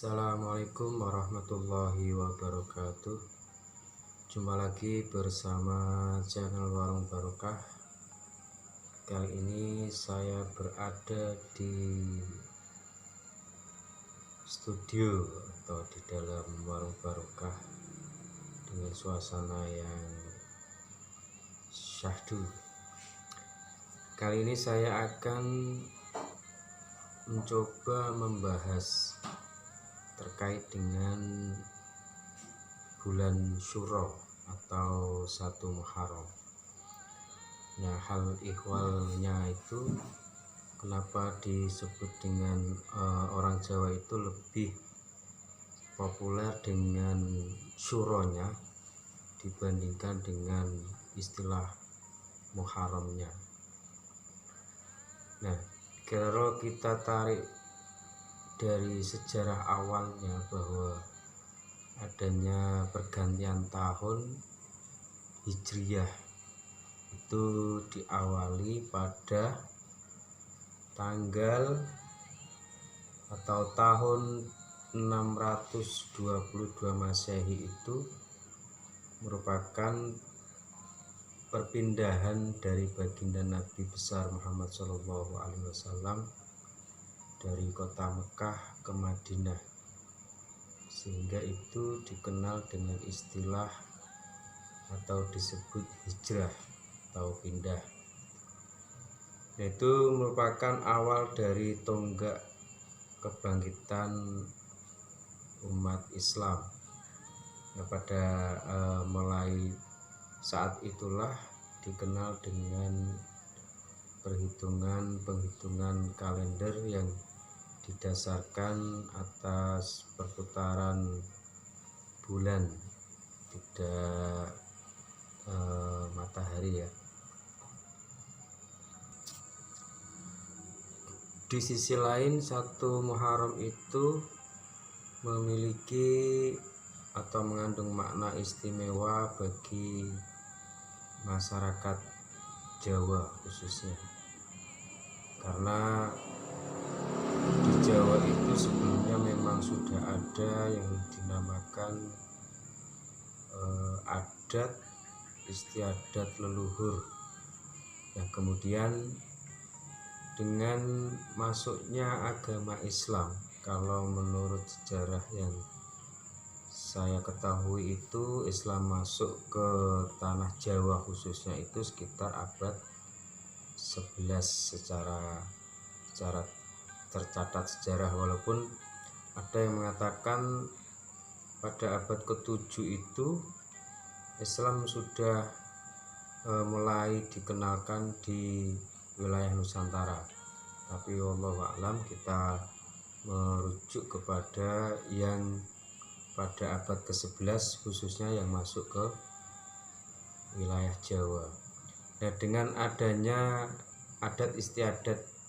Assalamualaikum warahmatullahi wabarakatuh. Jumpa lagi bersama channel Warung Barokah. Kali ini saya berada di studio atau di dalam Warung Barokah dengan suasana yang syahdu. Kali ini saya akan mencoba membahas terkait dengan bulan Syuro atau 1 Muharram. Nah, hal ihwalnya itu kenapa disebut dengan orang Jawa itu lebih populer dengan Syuronya dibandingkan dengan istilah Muharramnya. Nah, kalau kita tarik dari sejarah awalnya bahwa adanya pergantian tahun Hijriyah itu diawali pada tanggal atau tahun 622 Masehi itu merupakan perpindahan dari baginda Nabi besar Muhammad SAW dari kota Mekah ke Madinah, sehingga itu dikenal dengan istilah atau disebut hijrah atau pindah. Itu merupakan awal dari tonggak kebangkitan umat Islam. Nah, pada mulai saat itulah dikenal dengan penghitungan kalender yang didasarkan atas perputaran bulan, tidak matahari ya. Di sisi lain, 1 Muharram itu memiliki atau mengandung makna istimewa bagi masyarakat Jawa khususnya, karena di Jawa itu sebelumnya memang sudah ada yang dinamakan adat istiadat leluhur, yang kemudian dengan masuknya agama Islam, kalau menurut sejarah yang saya ketahui itu Islam masuk ke tanah Jawa khususnya itu sekitar abad 11 secara tercatat sejarah, walaupun ada yang mengatakan pada abad ke-7 itu Islam sudah mulai dikenalkan di wilayah Nusantara, tapi wallahu a'lam kita merujuk kepada yang pada abad ke-11 khususnya yang masuk ke wilayah Jawa. Nah, dengan adanya adat istiadat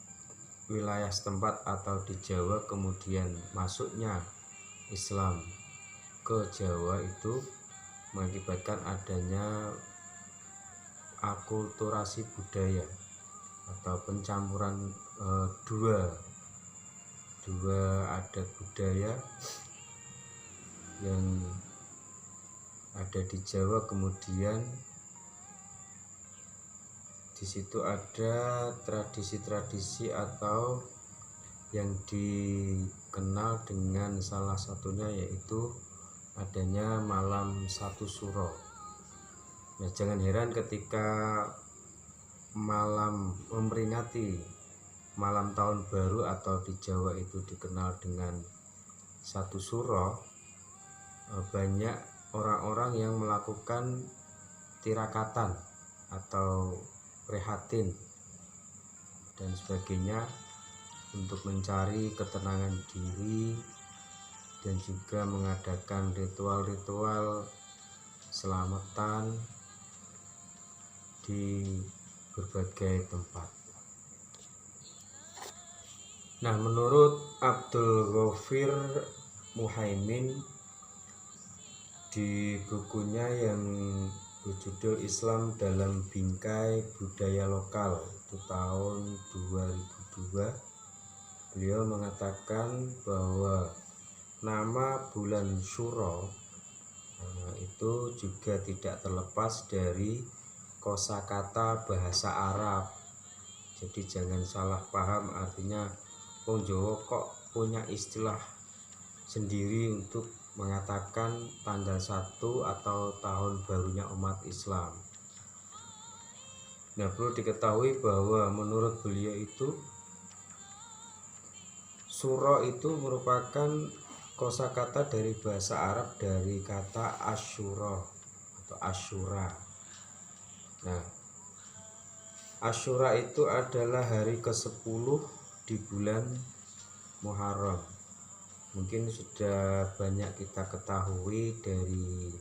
wilayah setempat atau di Jawa, kemudian masuknya Islam ke Jawa, itu mengakibatkan adanya akulturasi budaya atau pencampuran dua adat budaya yang ada di Jawa. Kemudian di situ ada tradisi-tradisi atau yang dikenal dengan salah satunya yaitu adanya malam 1 Syuro. Nah, jangan heran ketika malam memperingati malam tahun baru atau di Jawa itu dikenal dengan 1 Syuro, banyak orang-orang yang melakukan tirakatan atau prihatin dan sebagainya untuk mencari ketenangan diri dan juga mengadakan ritual-ritual selamatan di berbagai tempat. Nah, menurut Abdul Ghafir Muhaimin di bukunya yang berjudul Islam dalam Bingkai Budaya Lokal itu tahun 2002, beliau mengatakan bahwa nama bulan Syuro itu juga tidak terlepas dari kosakata bahasa Arab. Jadi jangan salah paham, artinya wong Jawa kok punya istilah sendiri untuk mengatakan tanggal 1 atau tahun barunya umat Islam. Nah, perlu diketahui bahwa menurut beliau itu Syuro itu merupakan kosakata dari bahasa Arab dari kata Asyura atau Asyura. Nah, Asyura itu adalah hari ke-10 di bulan Muharram. Mungkin sudah banyak kita ketahui dari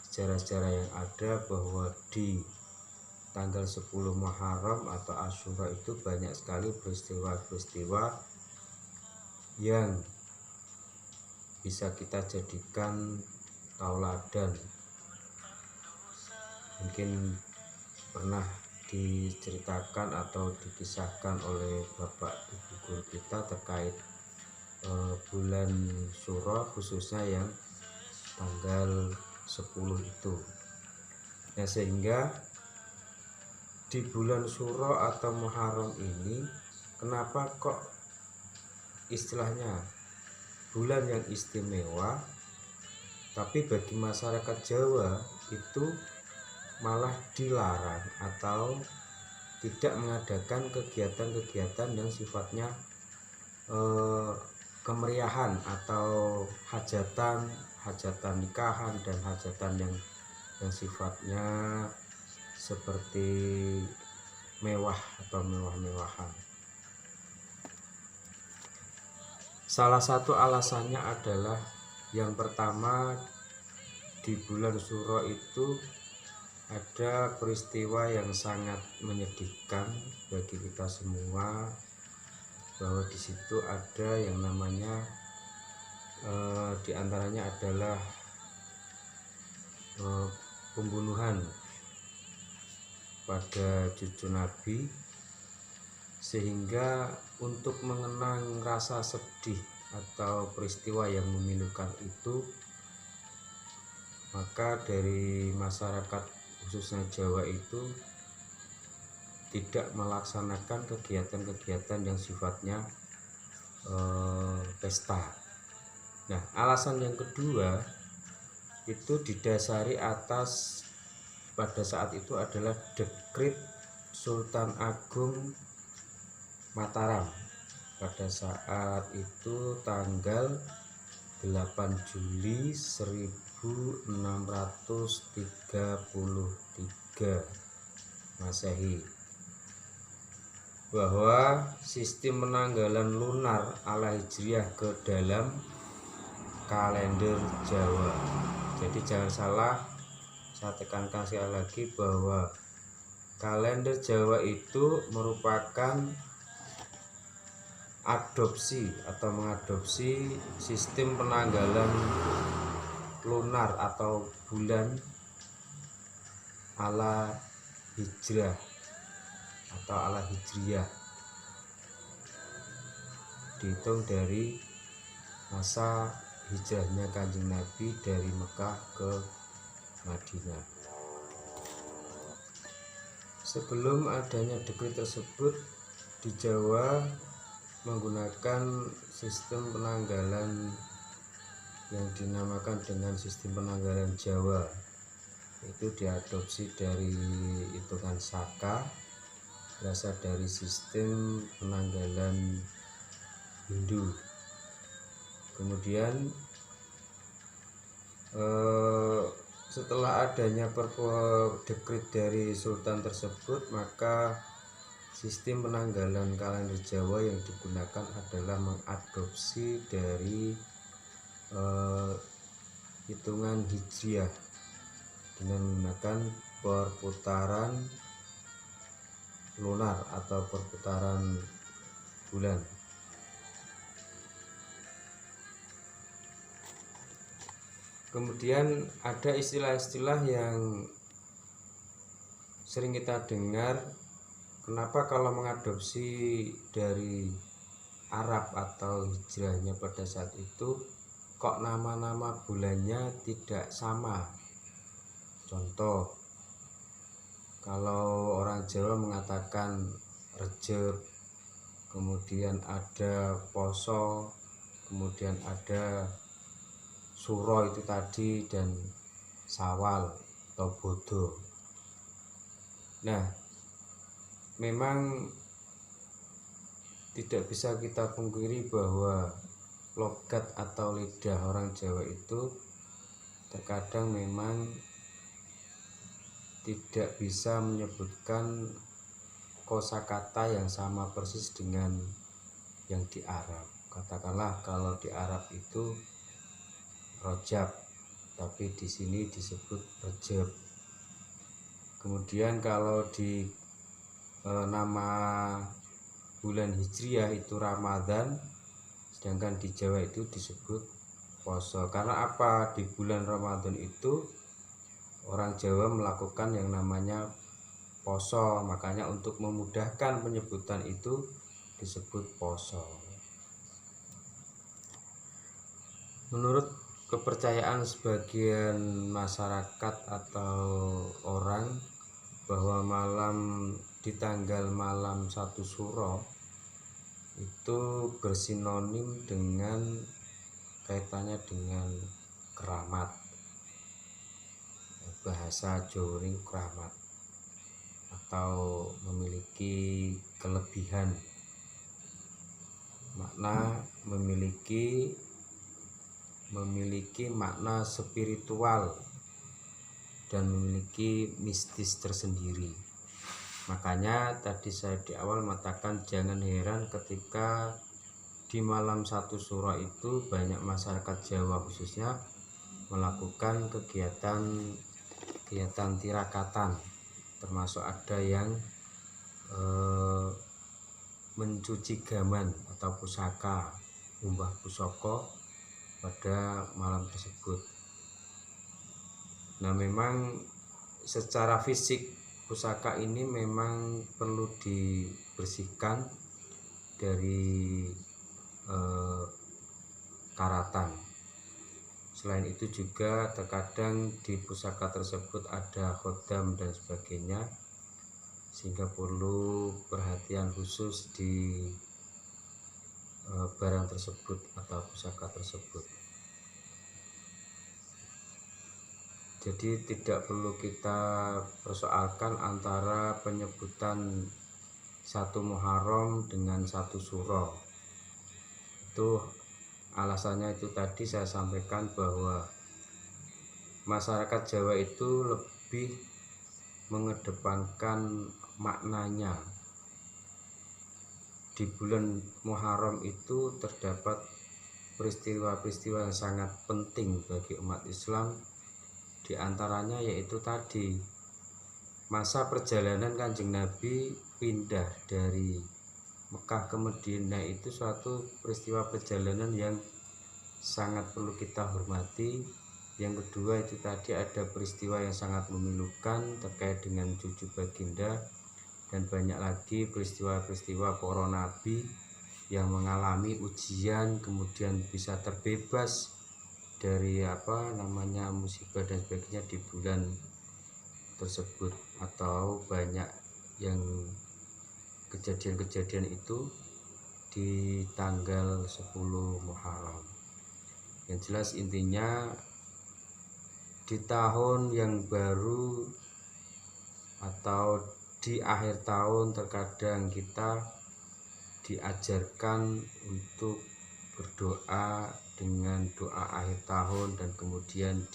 sejarah-sejarah yang ada bahwa di tanggal 10 Muharram atau Asyura itu banyak sekali peristiwa-peristiwa yang bisa kita jadikan tauladan. Mungkin pernah diceritakan atau dikisahkan oleh Bapak Ibu guru kita terkait bulan Syuro, khususnya yang tanggal 10 itu. Nah, sehingga di bulan Syuro atau Muharram ini, kenapa kok istilahnya bulan yang istimewa, tapi bagi masyarakat Jawa itu malah dilarang atau tidak mengadakan kegiatan-kegiatan yang sifatnya kemeriahan atau hajatan nikahan dan hajatan yang sifatnya seperti mewah atau mewah-mewahan. Salah satu alasannya adalah yang pertama, di bulan Syuro itu ada peristiwa yang sangat menyedihkan bagi kita semua, bahwa di situ ada yang namanya diantaranya adalah pembunuhan pada cucu Nabi, sehingga untuk mengenang rasa sedih atau peristiwa yang memilukan itu, maka dari masyarakat khususnya Jawa itu tidak melaksanakan kegiatan-kegiatan yang sifatnya pesta. Nah, alasan yang kedua itu didasari atas pada saat itu adalah dekrit Sultan Agung Mataram pada saat itu tanggal 8 Juli 1633 Masehi, bahwa sistem penanggalan lunar ala Hijriah ke dalam kalender Jawa. Jadi jangan salah, saya tekankan sekali lagi bahwa kalender Jawa itu merupakan adopsi atau mengadopsi sistem penanggalan lunar atau bulan ala Hijrah atau ala Hijriyah, dihitung dari masa hijrahnya Kanjeng Nabi dari Mekah ke Madinah. Sebelum adanya dekret tersebut, di Jawa menggunakan sistem penanggalan yang dinamakan dengan sistem penanggalan Jawa. Itu diadopsi dari hitungan Saka, berasal dari sistem penanggalan Hindu. Kemudian setelah adanya dekret dari Sultan tersebut, maka sistem penanggalan kalender Jawa yang digunakan adalah mengadopsi dari hitungan Hijriah dengan menggunakan perputaran lunar atau perputaran bulan. Kemudian ada istilah-istilah yang sering kita dengar, kenapa kalau mengadopsi dari Arab atau hijrahnya pada saat itu kok nama-nama bulannya tidak sama. Contoh, kalau orang Jawa mengatakan Rejeb, kemudian ada Poso, kemudian ada Suro itu tadi, dan Sawal atau Bodo. Nah, memang tidak bisa kita pungkiri bahwa logat atau lidah orang Jawa itu terkadang memang tidak bisa menyebutkan kosakata yang sama persis dengan yang di Arab. Katakanlah kalau di Arab itu Rojab, tapi di sini disebut Rejeb. Kemudian kalau di nama bulan Hijriah itu Ramadan, sedangkan di Jawa itu disebut Poso. Karena apa? Di bulan Ramadan itu orang Jawa melakukan yang namanya poso, makanya untuk memudahkan penyebutan itu disebut poso. Menurut kepercayaan sebagian masyarakat atau orang bahwa di tanggal malam 1 Suro itu bersinonim dengan kaitannya dengan keramat. Bahasa Jawa ini keramat atau memiliki kelebihan, makna memiliki makna spiritual dan memiliki mistis tersendiri. Makanya tadi saya di awal mengatakan jangan heran ketika di malam 1 Suro itu banyak masyarakat Jawa khususnya melakukan kegiatan tirakatan, termasuk ada yang mencuci gaman atau pusaka, umbah pusaka pada malam tersebut. Nah, memang secara fisik pusaka ini memang perlu dibersihkan dari karatan. Selain itu juga terkadang di pusaka tersebut ada khodam dan sebagainya, sehingga perlu perhatian khusus di barang tersebut atau pusaka tersebut. Jadi tidak perlu kita persoalkan antara penyebutan 1 Muharram dengan 1 Suro. Itu alasannya itu tadi saya sampaikan bahwa masyarakat Jawa itu lebih mengedepankan maknanya. Di bulan Muharram itu terdapat peristiwa-peristiwa yang sangat penting bagi umat Islam. Di antaranya yaitu tadi masa perjalanan Kanjeng Nabi pindah dari Mekah ke Madinah, itu suatu peristiwa perjalanan yang sangat perlu kita hormati. Yang kedua itu tadi ada peristiwa yang sangat memilukan terkait dengan cucu baginda, dan banyak lagi peristiwa-peristiwa para nabi yang mengalami ujian kemudian bisa terbebas dari musibah dan sebagainya di bulan tersebut, atau banyak yang kejadian-kejadian itu di tanggal 10 Muharram. Yang jelas intinya di tahun yang baru atau di akhir tahun terkadang kita diajarkan untuk berdoa dengan doa akhir tahun, dan kemudian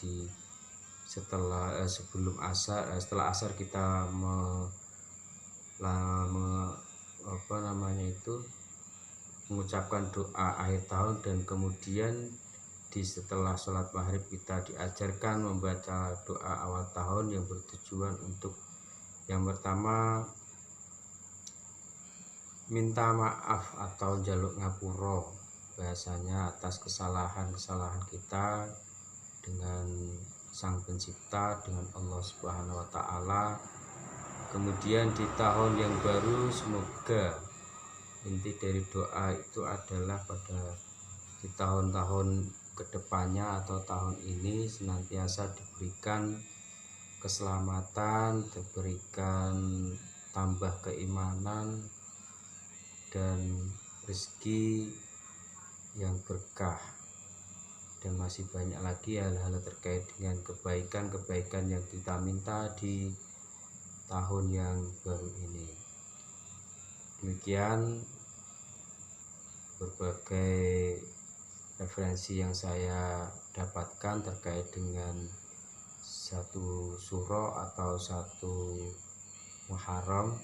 setelah asar kita mengucapkan doa akhir tahun, dan kemudian setelah sholat maghrib kita diajarkan membaca doa awal tahun yang bertujuan untuk yang pertama minta maaf atau jaluk ngapura bahasanya atas kesalahan-kesalahan kita dengan Sang Pencipta, dengan Allah Subhanahu wa Ta'ala. Kemudian di tahun yang baru semoga inti dari doa itu adalah pada di tahun-tahun kedepannya atau tahun ini senantiasa diberikan keselamatan, diberikan tambah keimanan dan rezeki yang berkah, dan masih banyak lagi hal-hal terkait dengan kebaikan-kebaikan yang kita minta di tahun yang baru ini. Demikian berbagai referensi yang saya dapatkan terkait dengan satu suro atau satu Muharram,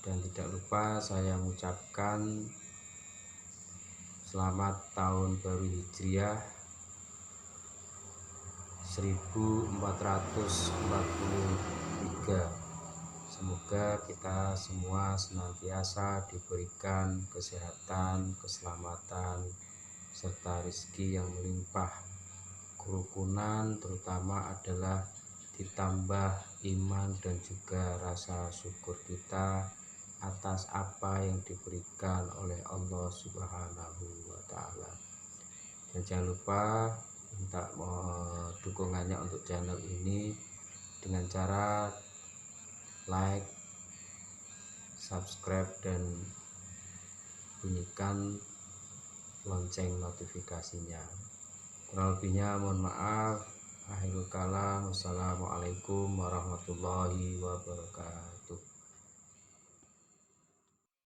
dan tidak lupa saya mengucapkan selamat tahun baru Hijriah 1443. Semoga kita semua senantiasa diberikan kesehatan, keselamatan, serta rezeki yang melimpah. Kerukunan terutama adalah ditambah iman dan juga rasa syukur kita atas apa yang diberikan oleh Allah Subhanahu wa Ta'ala. Dan jangan lupa minta dukungannya untuk channel ini dengan cara like, subscribe, dan bunyikan lonceng notifikasinya. Kurang lebihnya mohon maaf. Akhirul kalam. Wassalamualaikum warahmatullahi wabarakatuh.